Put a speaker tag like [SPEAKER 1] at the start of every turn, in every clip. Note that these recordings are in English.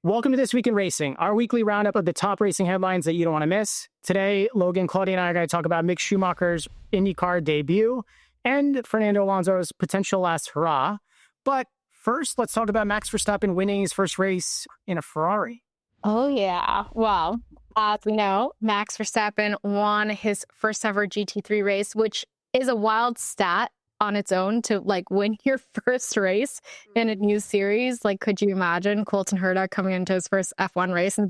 [SPEAKER 1] Welcome to This Week in Racing, our weekly roundup of the top racing headlines that you don't want to miss. Today, Logan, Claudia, and I are going to talk about Mick Schumacher's IndyCar debut and Fernando Alonso's potential last hurrah. But first, let's talk about Max Verstappen winning his first race in a Ferrari.
[SPEAKER 2] Oh, yeah. Well, as we know, Max Verstappen won his first ever GT3 race, which is a wild stat on its own to win your first race in a new series. Could you imagine Colton Herta coming into his first F1 race and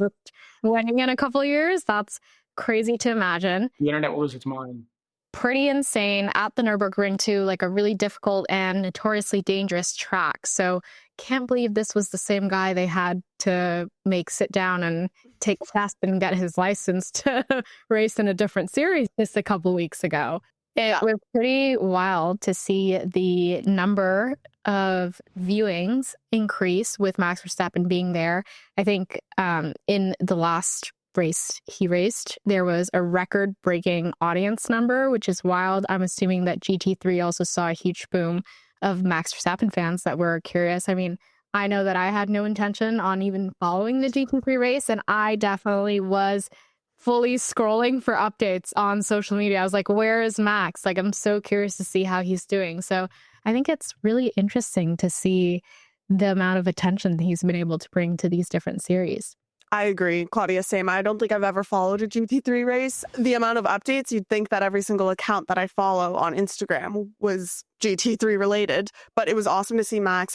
[SPEAKER 2] winning in a couple of years? That's crazy to imagine.
[SPEAKER 1] The internet will lose its mind.
[SPEAKER 2] Pretty insane at the Nürburgring too, a really difficult and notoriously dangerous track. So can't believe this was the same guy they had to make sit down and take a test and get his license to race in a different series just a couple weeks ago. It was pretty wild to see the number of viewings increase with Max Verstappen being there. I think in the last race he raced, there was a record-breaking audience number, which is wild. I'm assuming that GT3 also saw a huge boom of Max Verstappen fans that were curious. I mean, I know that I had no intention on even following the GT3 race, and I definitely was fully scrolling for updates on social media. I was like, where is Max? I'm so curious to see how he's doing. So I think it's really interesting to see the amount of attention he's been able to bring to these different series.
[SPEAKER 3] I agree, Claudia, same. I don't think I've ever followed a GT3 race. The amount of updates, you'd think that every single account that I follow on Instagram was GT3 related, but it was awesome to see Max.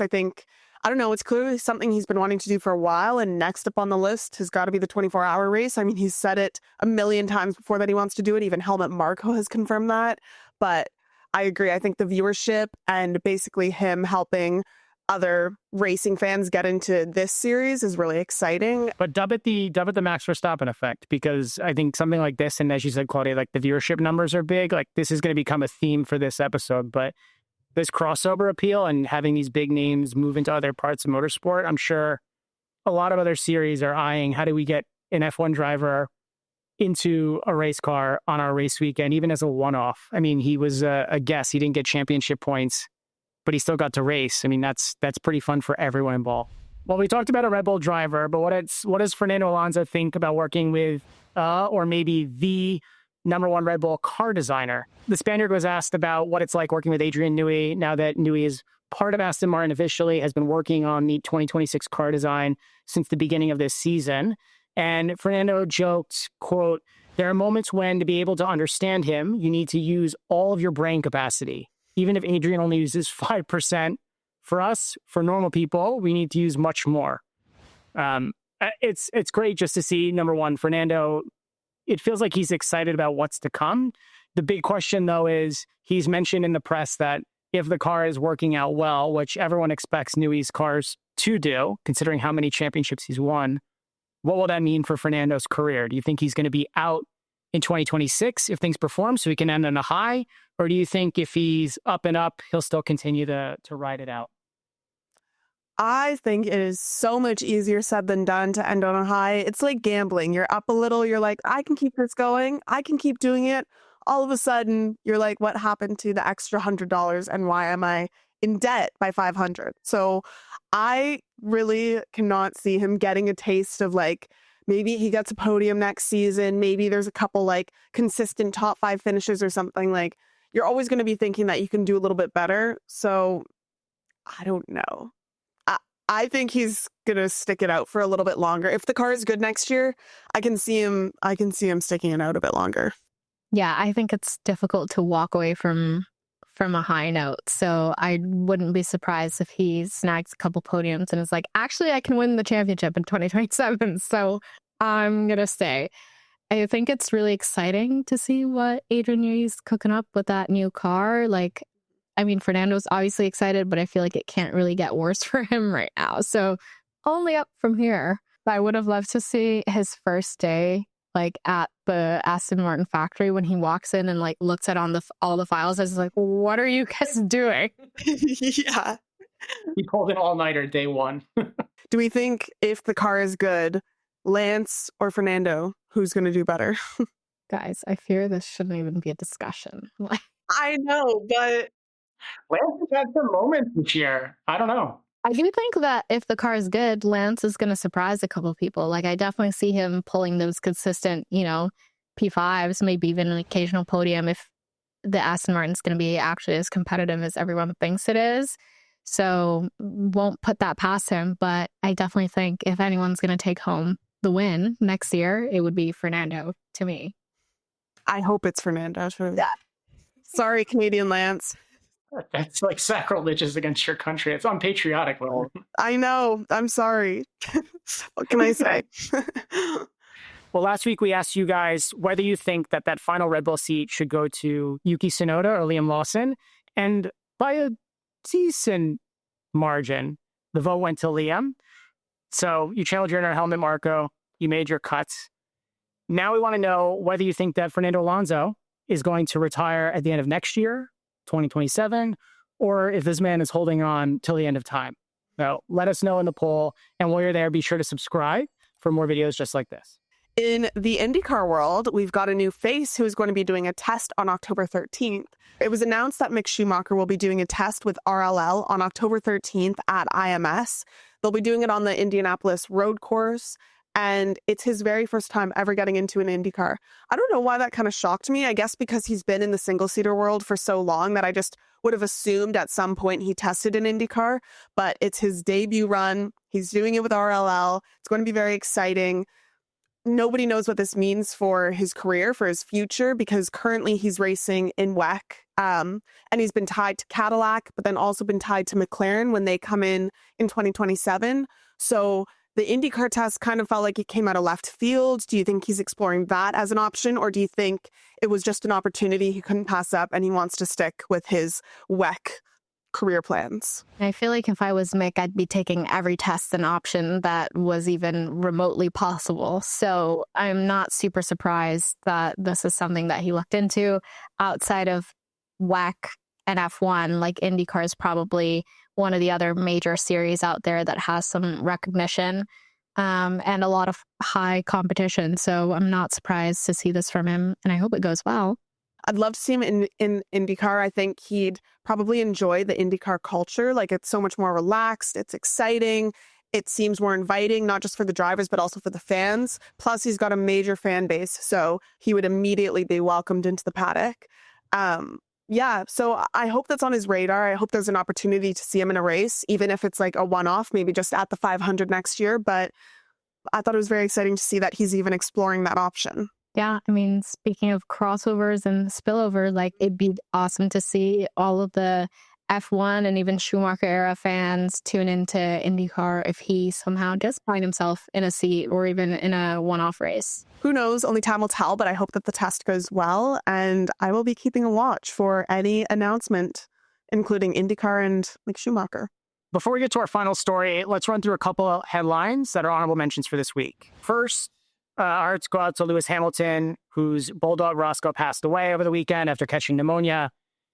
[SPEAKER 3] I don't know, it's clearly something he's been wanting to do for a while, and next up on the list has got to be the 24-hour race. I mean, he's said it a million times before that he wants to do it. Even Helmut Marko has confirmed that. But I agree. I think the viewership and basically him helping other racing fans get into this series is really exciting.
[SPEAKER 1] But dub it the Max Verstappen effect, because I think something like this, and as you said, Claudia, the viewership numbers are big. This is going to become a theme for this episode, but this crossover appeal and having these big names move into other parts of motorsport, I'm sure a lot of other series are eyeing, how do we get an F1 driver into a race car on our race weekend, even as a one-off? I mean, he was a guest. He didn't get championship points, but he still got to race. I mean, that's pretty fun for everyone involved. Well, we talked about a Red Bull driver, but what does Fernando Alonso think about working with, or maybe the number one Red Bull car designer? The Spaniard was asked about what it's like working with Adrian Newey now that Newey is part of Aston Martin officially, has been working on the 2026 car design since the beginning of this season. And Fernando joked, quote, "There are moments when to be able to understand him, you need to use all of your brain capacity. Even if Adrian only uses 5%, for us, for normal people, we need to use much more." It's great just to see, number one, Fernando, it feels like he's excited about what's to come. The big question, though, is he's mentioned in the press that if the car is working out well, which everyone expects Newey's cars to do, considering how many championships he's won, what will that mean for Fernando's career? Do you think he's going to be out in 2026 if things perform so he can end on a high? Or do you think if he's up and up, he'll still continue to ride it out?
[SPEAKER 3] I think it is so much easier said than done to end on a high. It's like gambling. You're up a little, you're like, I can keep this going. I can keep doing it. All of a sudden, you're like, what happened to the extra $100 and why am I in debt by $500? So I really cannot see him getting a taste of maybe he gets a podium next season. Maybe there's a couple consistent top 5 finishes or something. You're always going to be thinking that you can do a little bit better. So I don't know. I think he's going to stick it out for a little bit longer. If the car is good next year, I can see him sticking it out a bit longer.
[SPEAKER 2] Yeah, I think it's difficult to walk away from a high note. So I wouldn't be surprised if he snags a couple podiums and is like, actually, I can win the championship in 2027. So I'm going to stay. I think it's really exciting to see what Adrian Newey's cooking up with that new car. Fernando's obviously excited, but I feel like it can't really get worse for him right now. So only up from here. I would have loved to see his first day at the Aston Martin factory when he walks in and looks at all the files. I was like, what are you guys doing?
[SPEAKER 3] Yeah.
[SPEAKER 1] He pulled an all-nighter day one.
[SPEAKER 3] Do we think if the car is good, Lance or Fernando, who's going to do better?
[SPEAKER 2] Guys, I fear this shouldn't even be a discussion.
[SPEAKER 3] I know, but
[SPEAKER 1] Lance has had some moments this year. I don't know.
[SPEAKER 2] I do think that if the car is good, Lance is going to surprise a couple of people. Like, I definitely see him pulling those consistent, P5s, maybe even an occasional podium if the Aston Martin's going to be actually as competitive as everyone thinks it is. So won't put that past him. But I definitely think if anyone's going to take home the win next year, it would be Fernando to me.
[SPEAKER 3] I hope it's Fernando. Yeah. Sorry, Canadian Lance.
[SPEAKER 1] That's like sacrilegious against your country. It's unpatriotic. Well,
[SPEAKER 3] I know. I'm sorry. What can I say?
[SPEAKER 1] Well, last week we asked you guys whether you think that final Red Bull seat should go to Yuki Tsunoda or Liam Lawson. And by a decent margin, the vote went to Liam. So you channeled your inner helmet, Marco. You made your cuts. Now we want to know whether you think that Fernando Alonso is going to retire at the end of next year, 2027, or if this man is holding on till the end of time. So let us know in the poll. And while you're there, be sure to subscribe for more videos just like this.
[SPEAKER 3] In the IndyCar world, we've got a new face who is going to be doing a test on October 13th. It was announced that Mick Schumacher will be doing a test with RLL on October 13th at IMS. They'll be doing it on the Indianapolis road course, and it's his very first time ever getting into an IndyCar. I don't know why that kind of shocked me. I guess because he's been in the single-seater world for so long that I just would have assumed at some point he tested an IndyCar, but it's his debut run. He's doing it with RLL. It's going to be very exciting. Nobody knows what this means for his career, for his future, because currently he's racing in WEC, and he's been tied to Cadillac, but then also been tied to McLaren when they come in 2027. So the IndyCar test kind of felt like it came out of left field. Do you think he's exploring that as an option, or do you think it was just an opportunity he couldn't pass up and he wants to stick with his WEC career plans?
[SPEAKER 2] I feel like if I was Mick, I'd be taking every test and option that was even remotely possible. So I'm not super surprised that this is something that he looked into. Outside of WEC and F1, like IndyCar is probably one of the other major series out there that has some recognition and a lot of high competition. So I'm not surprised to see this from him, and I hope it goes well.
[SPEAKER 3] I'd love to see him in IndyCar. I think he'd probably enjoy the IndyCar culture. Like, it's so much more relaxed. It's exciting. It seems more inviting, not just for the drivers, but also for the fans. Plus, he's got a major fan base, so he would immediately be welcomed into the paddock. Yeah, so I hope that's on his radar. I hope there's an opportunity to see him in a race, even if it's like a one-off, maybe just at the 500 next year. But I thought it was very exciting to see that he's even exploring that option.
[SPEAKER 2] Yeah, I mean, speaking of crossovers and spillover, like, it'd be awesome to see all of the F1 and even Schumacher era fans tune into IndyCar if he somehow does find himself in a seat or even in a one-off race.
[SPEAKER 3] Who knows? Only time will tell, but I hope that the test goes well, and I will be keeping a watch for any announcement, including IndyCar and Mick Schumacher.
[SPEAKER 1] Before we get to our final story, let's run through a couple of headlines that are honorable mentions for this week. First, our hearts go out to Lewis Hamilton, whose bulldog Roscoe passed away over the weekend after catching pneumonia.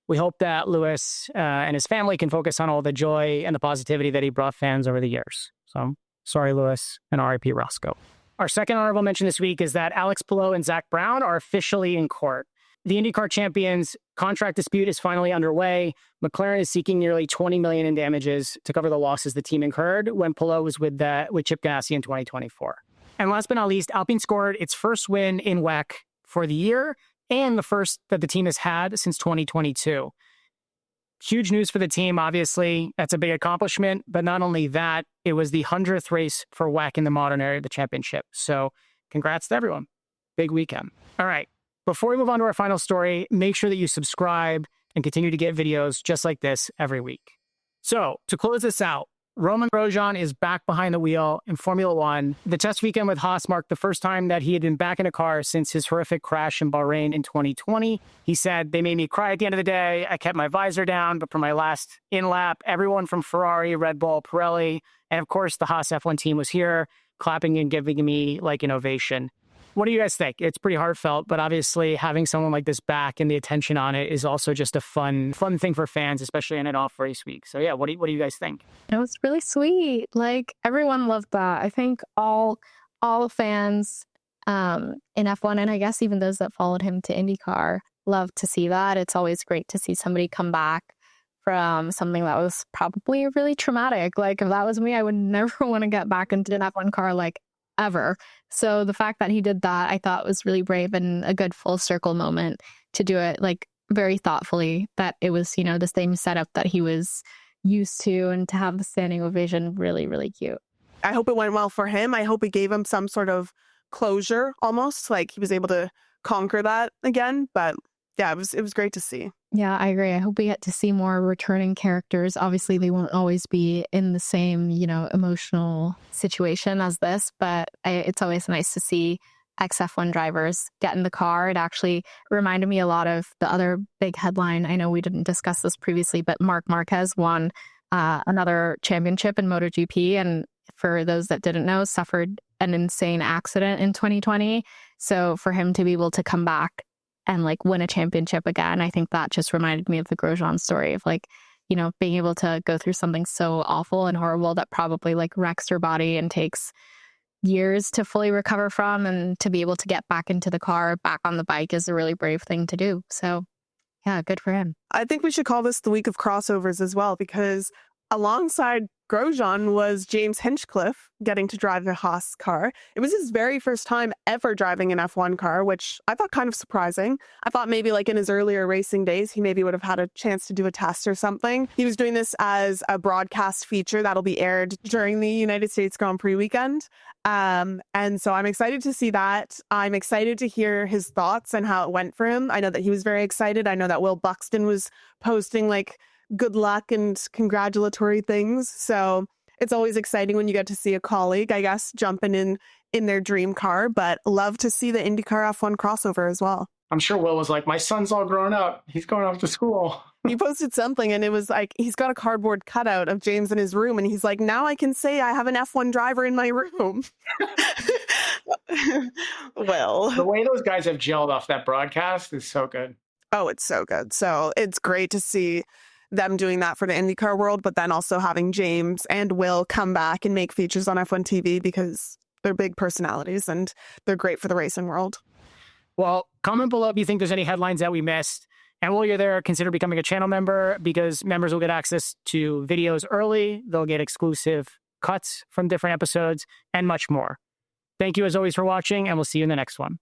[SPEAKER 1] We hope that Lewis and his family can focus on all the joy and the positivity that he brought fans over the years. So, sorry, Lewis, and R.I.P. Roscoe. Our second honorable mention this week is that Alex Palou and Zach Brown are officially in court. The IndyCar champions' contract dispute is finally underway. McLaren is seeking nearly $20 million in damages to cover the losses the team incurred when Palou was with Chip Ganassi in 2024. And last but not least, Alpine scored its first win in WEC for the year and the first that the team has had since 2022. Huge news for the team, obviously. That's a big accomplishment. But not only that, it was the 100th race for WEC in the modern era of the championship. So congrats to everyone. Big weekend. All right. Before we move on to our final story, make sure that you subscribe and continue to get videos just like this every week. So to close this out, Romain Grosjean is back behind the wheel in Formula One. The test weekend with Haas marked the first time that he had been back in a car since his horrific crash in Bahrain in 2020. He said, "They made me cry at the end of the day. I kept my visor down, but for my last in-lap, everyone from Ferrari, Red Bull, Pirelli, and of course the Haas F1 team was here, clapping and giving me like an ovation." What do you guys think? It's pretty heartfelt, but obviously having someone like this back and the attention on it is also just a fun thing for fans, especially in an off race week. So yeah, what do you guys think?
[SPEAKER 2] It was really sweet. Like, everyone loved that. I think all fans in F1, and I guess even those that followed him to IndyCar, love to see that. It's always great to see somebody come back from something that was probably really traumatic. Like, if that was me, I would never want to get back into an F1 car, like, ever. So the fact that he did that, I thought was really brave and a good full circle moment to do it, like, very thoughtfully, that it was, you know, the same setup that he was used to, and to have the standing ovation, really, really cute.
[SPEAKER 3] I hope it went well for him. I hope it gave him some sort of closure, almost like he was able to conquer that again. But yeah, it was great to see.
[SPEAKER 2] Yeah, I agree. I hope we get to see more returning characters. Obviously, they won't always be in the same, you know, emotional situation as this, but it's always nice to see ex-F1 drivers get in the car. It actually reminded me a lot of the other big headline. I know we didn't discuss this previously, but Marc Marquez won another championship in MotoGP, and for those that didn't know, suffered an insane accident in 2020. So for him to be able to come back and like win a championship again, I think that just reminded me of the Grosjean story of, like, you know, being able to go through something so awful and horrible that probably like wrecks your body and takes years to fully recover from, and to be able to get back into the car, back on the bike, is a really brave thing to do. So yeah, good for him.
[SPEAKER 3] I think we should call this the week of crossovers as well, because alongside Grosjean was James Hinchcliffe getting to drive the Haas car. It was his very first time ever driving an F1 car, which I thought kind of surprising. I thought maybe like in his earlier racing days, he maybe would have had a chance to do a test or something. He was doing this as a broadcast feature that'll be aired during the United States Grand Prix weekend. And so I'm excited to see that. I'm excited to hear his thoughts and how it went for him. I know that he was very excited. I know that Will Buxton was posting like good luck and congratulatory things. So it's always exciting when you get to see a colleague, I guess, jumping in their dream car, but love to see the IndyCar F1 crossover as well.
[SPEAKER 1] I'm sure Will was like, my son's all grown up. He's going off to school.
[SPEAKER 3] He posted something and it was like, he's got a cardboard cutout of James in his room. And he's like, now I can say I have an F1 driver in my room. Well,
[SPEAKER 1] the way those guys have gelled off that broadcast is so good.
[SPEAKER 3] Oh, it's so good. So it's great to see them doing that for the IndyCar world, but then also having James and Will come back and make features on F1 TV, because they're big personalities and they're great for the racing world.
[SPEAKER 1] Well, comment below if you think there's any headlines that we missed. And while you're there, consider becoming a channel member, because members will get access to videos early. They'll get exclusive cuts from different episodes and much more. Thank you as always for watching, and we'll see you in the next one.